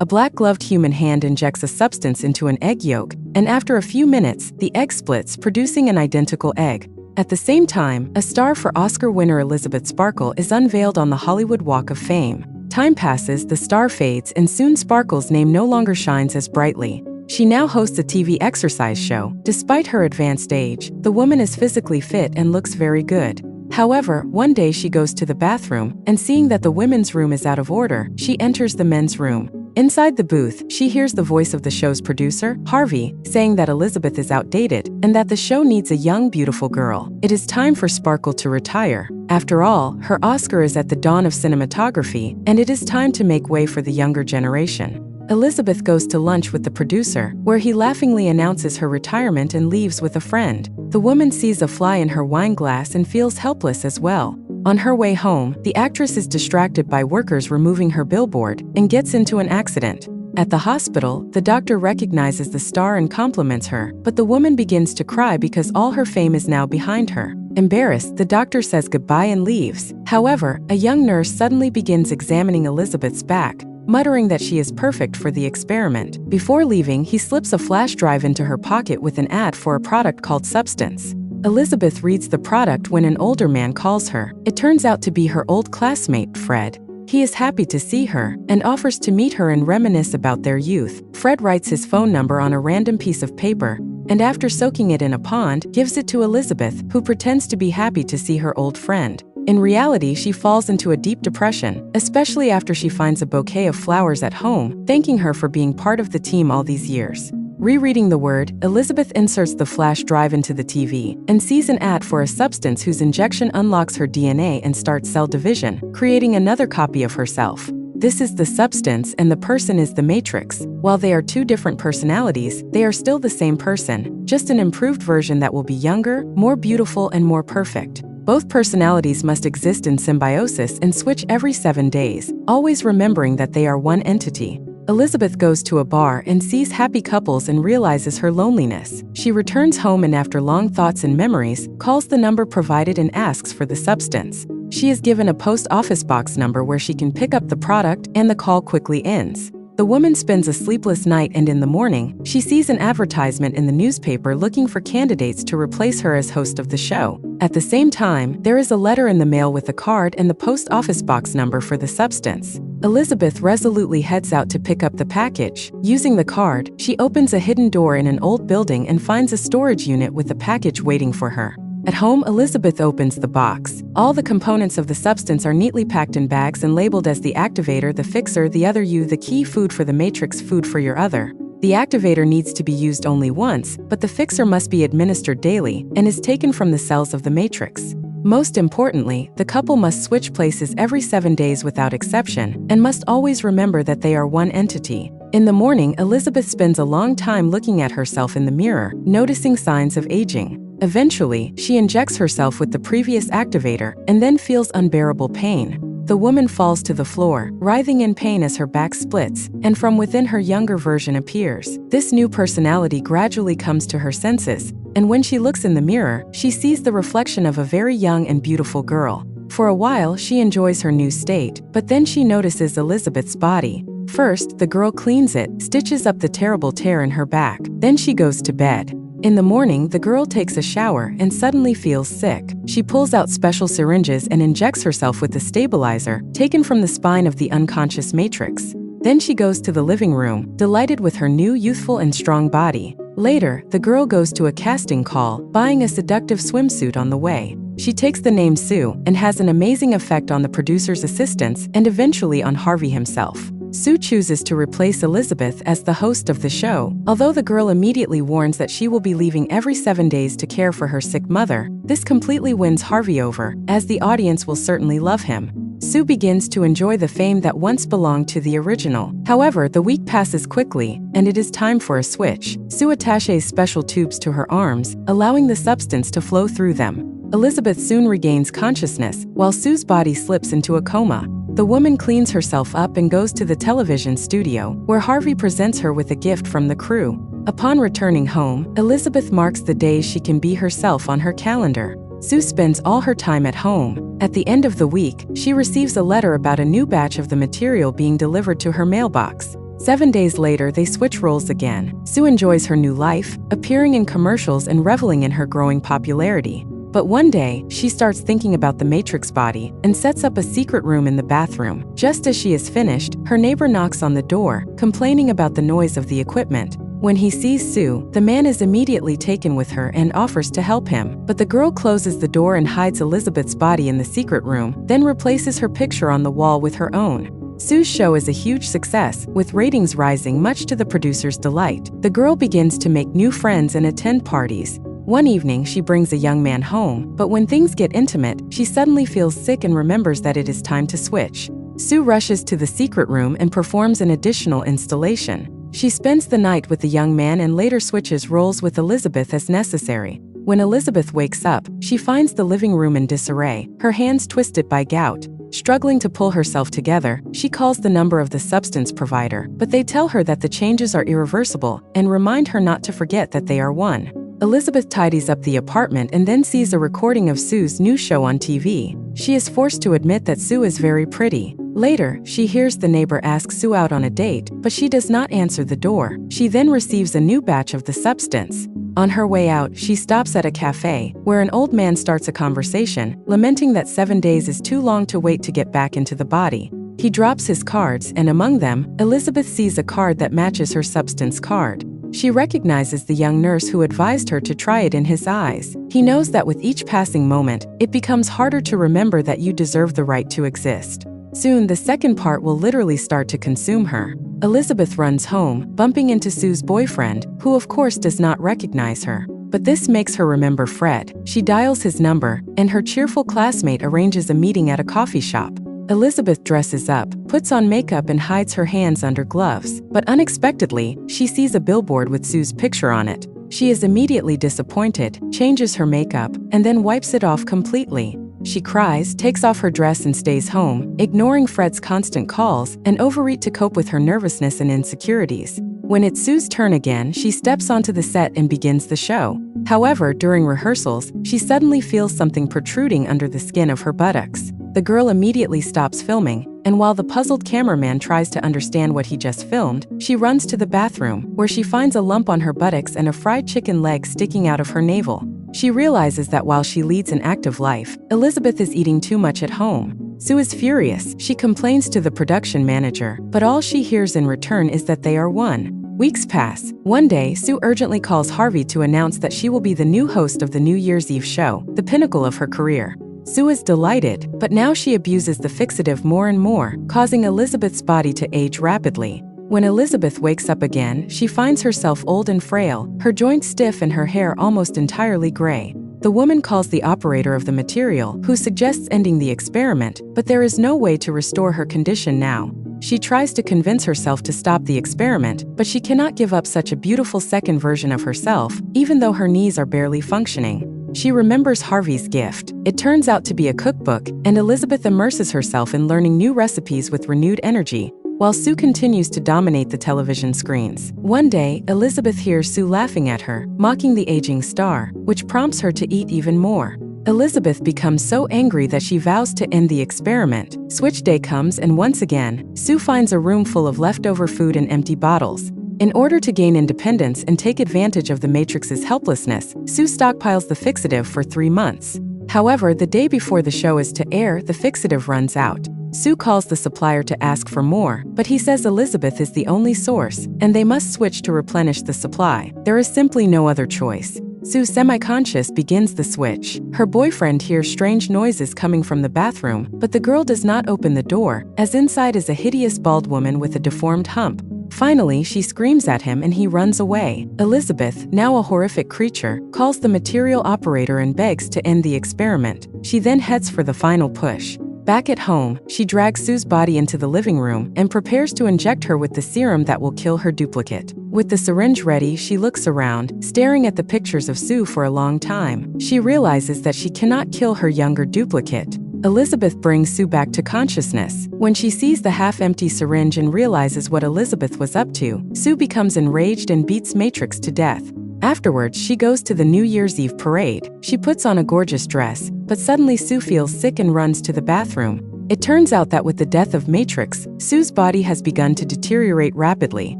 A black-gloved human hand injects a substance into an egg yolk, and after a few minutes, the egg splits, producing an identical egg. At the same time, a star for Oscar winner Elizabeth Sparkle is unveiled on the Hollywood Walk of Fame. Time passes, the star fades, and soon Sparkle's name no longer shines as brightly. She now hosts a TV exercise show. Despite her advanced age, the woman is physically fit and looks very good. However, one day she goes to the bathroom, and seeing that the women's room is out of order, she enters the men's room. Inside the booth, she hears the voice of the show's producer, Harvey, saying that Elizabeth is outdated and that the show needs a young, beautiful girl. It is time for Sparkle to retire. After all, her Oscar is at the dawn of cinematography, and it is time to make way for the younger generation. Elizabeth goes to lunch with the producer, where he laughingly announces her retirement and leaves with a friend. The woman sees a fly in her wine glass and feels helpless as well. On her way home, the actress is distracted by workers removing her billboard and gets into an accident. At the hospital, the doctor recognizes the star and compliments her, but the woman begins to cry because all her fame is now behind her. Embarrassed, the doctor says goodbye and leaves. However, a young nurse suddenly begins examining Elizabeth's back, muttering that she is perfect for the experiment. Before leaving, he slips a flash drive into her pocket with an ad for a product called Substance. Elizabeth reads the product when an older man calls her. It turns out to be her old classmate, Fred. He is happy to see her and offers to meet her and reminisce about their youth. Fred writes his phone number on a random piece of paper, and after soaking it in a pond, gives it to Elizabeth, who pretends to be happy to see her old friend. In reality, she falls into a deep depression, especially after she finds a bouquet of flowers at home, thanking her for being part of the team all these years. Rereading the word, Elizabeth inserts the flash drive into the TV and sees an ad for a substance whose injection unlocks her DNA and starts cell division, creating another copy of herself. This is the substance and the person is the matrix. While they are two different personalities, they are still the same person, just an improved version that will be younger, more beautiful, and more perfect. Both personalities must exist in symbiosis and switch every 7 days, always remembering that they are one entity. Elizabeth goes to a bar and sees happy couples and realizes her loneliness. She returns home and after long thoughts and memories, calls the number provided and asks for the substance. She is given a post office box number where she can pick up the product, and the call quickly ends. The woman spends a sleepless night, and in the morning, she sees an advertisement in the newspaper looking for candidates to replace her as host of the show. At the same time, there is a letter in the mail with a card and the post office box number for the substance. Elizabeth resolutely heads out to pick up the package. Using the card, she opens a hidden door in an old building and finds a storage unit with the package waiting for her. At home, Elizabeth opens the box. All the components of the substance are neatly packed in bags and labeled as the activator, the fixer, the other you, the key, food for the matrix, food for your other. The activator needs to be used only once, but the fixer must be administered daily and is taken from the cells of the matrix. Most importantly, the couple must switch places every 7 days without exception and must always remember that they are one entity. In the morning, Elizabeth spends a long time looking at herself in the mirror, noticing signs of aging. Eventually, she injects herself with the previous activator and then feels unbearable pain. The woman falls to the floor, writhing in pain as her back splits, and from within her younger version appears. This new personality gradually comes to her senses, and when she looks in the mirror, she sees the reflection of a very young and beautiful girl. For a while, she enjoys her new state, but then she notices Elizabeth's body. First, the girl cleans it, stitches up the terrible tear in her back. Then she goes to bed. In the morning, the girl takes a shower and suddenly feels sick. She pulls out special syringes and injects herself with a stabilizer taken from the spine of the unconscious matrix. Then she goes to the living room, delighted with her new youthful and strong body. Later, the girl goes to a casting call, buying a seductive swimsuit on the way. She takes the name Sue and has an amazing effect on the producer's assistants and eventually on Harvey himself. Sue chooses to replace Elizabeth as the host of the show. Although the girl immediately warns that she will be leaving every 7 days to care for her sick mother, this completely wins Harvey over, as the audience will certainly love him. Sue begins to enjoy the fame that once belonged to the original. However, the week passes quickly, and it is time for a switch. Sue attaches special tubes to her arms, allowing the substance to flow through them. Elizabeth soon regains consciousness, while Sue's body slips into a coma. The woman cleans herself up and goes to the television studio, where Harvey presents her with a gift from the crew. Upon returning home, Elizabeth marks the days she can be herself on her calendar. Sue spends all her time at home. At the end of the week, she receives a letter about a new batch of the material being delivered to her mailbox. 7 days later, they switch roles again. Sue enjoys her new life, appearing in commercials and reveling in her growing popularity. But one day, she starts thinking about the Matrix body and sets up a secret room in the bathroom. Just as she is finished, her neighbor knocks on the door, complaining about the noise of the equipment. When he sees Sue, the man is immediately taken with her and offers to help him. But the girl closes the door and hides Elizabeth's body in the secret room, then replaces her picture on the wall with her own. Sue's show is a huge success, with ratings rising much to the producer's delight. The girl begins to make new friends and attend parties. One evening, she brings a young man home, but when things get intimate, she suddenly feels sick and remembers that it is time to switch. Sue rushes to the secret room and performs an additional installation. She spends the night with the young man and later switches roles with Elizabeth as necessary. When Elizabeth wakes up, she finds the living room in disarray, her hands twisted by gout. Struggling to pull herself together, she calls the number of the substance provider, but they tell her that the changes are irreversible and remind her not to forget that they are one. Elizabeth tidies up the apartment and then sees a recording of Sue's new show on TV. She is forced to admit that Sue is very pretty. Later, she hears the neighbor ask Sue out on a date, but she does not answer the door. She then receives a new batch of the substance. On her way out, she stops at a cafe, where an old man starts a conversation, lamenting that 7 days is too long to wait to get back into the body. He drops his cards, and among them, Elizabeth sees a card that matches her substance card. She recognizes the young nurse who advised her to try it in his eyes. He knows that with each passing moment, it becomes harder to remember that you deserve the right to exist. Soon, the second part will literally start to consume her. Elizabeth runs home, bumping into Sue's boyfriend, who of course does not recognize her. But this makes her remember Fred. She dials his number, and her cheerful classmate arranges a meeting at a coffee shop. Elizabeth dresses up, puts on makeup and hides her hands under gloves. But unexpectedly, she sees a billboard with Sue's picture on it. She is immediately disappointed, changes her makeup, and then wipes it off completely. She cries, takes off her dress and stays home, ignoring Fred's constant calls, and overeat to cope with her nervousness and insecurities. When it's Sue's turn again, she steps onto the set and begins the show. However, during rehearsals, she suddenly feels something protruding under the skin of her buttocks. The girl immediately stops filming, and while the puzzled cameraman tries to understand what he just filmed, she runs to the bathroom, where she finds a lump on her buttocks and a fried chicken leg sticking out of her navel. She realizes that while she leads an active life, Elizabeth is eating too much at home. Sue is furious. She complains to the production manager, but all she hears in return is that they are one. Weeks pass. One day, Sue urgently calls Harvey to announce that she will be the new host of the New Year's Eve show, the pinnacle of her career. Sue is delighted, but now she abuses the fixative more and more, causing Elizabeth's body to age rapidly. When Elizabeth wakes up again, she finds herself old and frail, her joints stiff and her hair almost entirely gray. The woman calls the operator of the material, who suggests ending the experiment, but there is no way to restore her condition now. She tries to convince herself to stop the experiment, but she cannot give up such a beautiful second version of herself, even though her knees are barely functioning. She remembers Harvey's gift. It turns out to be a cookbook, and Elizabeth immerses herself in learning new recipes with renewed energy, while Sue continues to dominate the television screens. One day, Elizabeth hears Sue laughing at her, mocking the aging star, which prompts her to eat even more. Elizabeth becomes so angry that she vows to end the experiment. Switch day comes, and once again, Sue finds a room full of leftover food and empty bottles. In order to gain independence and take advantage of the Matrix's helplessness, Sue stockpiles the fixative for 3 months. However, the day before the show is to air, the fixative runs out. Sue calls the supplier to ask for more, but he says Elizabeth is the only source, and they must switch to replenish the supply. There is simply no other choice. Sue, semi-conscious, begins the switch. Her boyfriend hears strange noises coming from the bathroom, but the girl does not open the door, as inside is a hideous bald woman with a deformed hump. Finally, she screams at him and he runs away. Elizabeth, now a horrific creature, calls the material operator and begs to end the experiment. She then heads for the final push. Back at home, she drags Sue's body into the living room and prepares to inject her with the serum that will kill her duplicate. With the syringe ready, she looks around, staring at the pictures of Sue for a long time. She realizes that she cannot kill her younger duplicate. Elizabeth brings Sue back to consciousness. When she sees the half-empty syringe and realizes what Elizabeth was up to, Sue becomes enraged and beats Matrix to death. Afterwards, she goes to the New Year's Eve parade. She puts on a gorgeous dress, but suddenly Sue feels sick and runs to the bathroom. It turns out that with the death of Matrix, Sue's body has begun to deteriorate rapidly.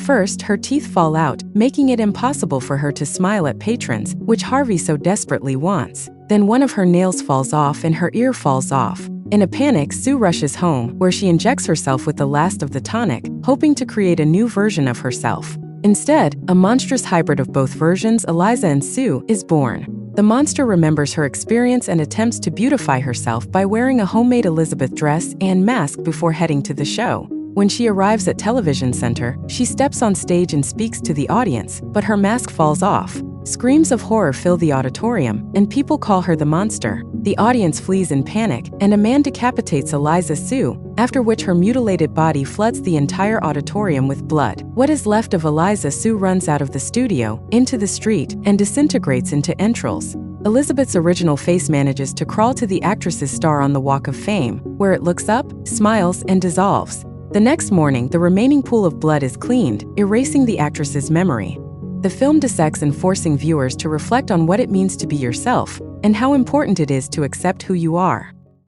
First, her teeth fall out, making it impossible for her to smile at patrons, which Harvey so desperately wants. Then one of her nails falls off and her ear falls off. In a panic, Sue rushes home, where she injects herself with the last of the tonic, hoping to create a new version of herself. Instead, a monstrous hybrid of both versions, Eliza and Sue, is born. The monster remembers her experience and attempts to beautify herself by wearing a homemade Elizabeth dress and mask before heading to the show. When she arrives at Television Center, she steps on stage and speaks to the audience, but her mask falls off. Screams of horror fill the auditorium, and people call her the monster. The audience flees in panic, and a man decapitates Eliza Sue, after which her mutilated body floods the entire auditorium with blood. What is left of Eliza Sue runs out of the studio, into the street, and disintegrates into entrails. Elizabeth's original face manages to crawl to the actress's star on the Walk of Fame, where it looks up, smiles, and dissolves. The next morning, the remaining pool of blood is cleaned, erasing the actress's memory. The film dissects and forcing viewers to reflect on what it means to be yourself, and how important it is to accept who you are.